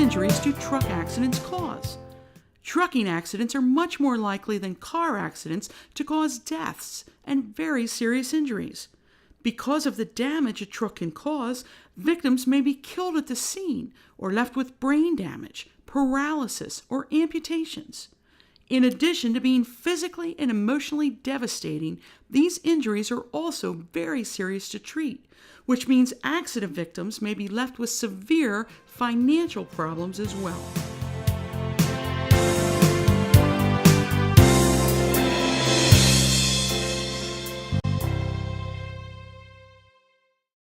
injuries do truck accidents cause? Trucking accidents are much more likely than car accidents to cause deaths and very serious injuries. Because of the damage a truck can cause, victims may be killed at the scene or left with brain damage, paralysis, or amputations. In addition to being physically and emotionally devastating, these injuries are also very serious to treat, which means accident victims may be left with severe financial problems as well.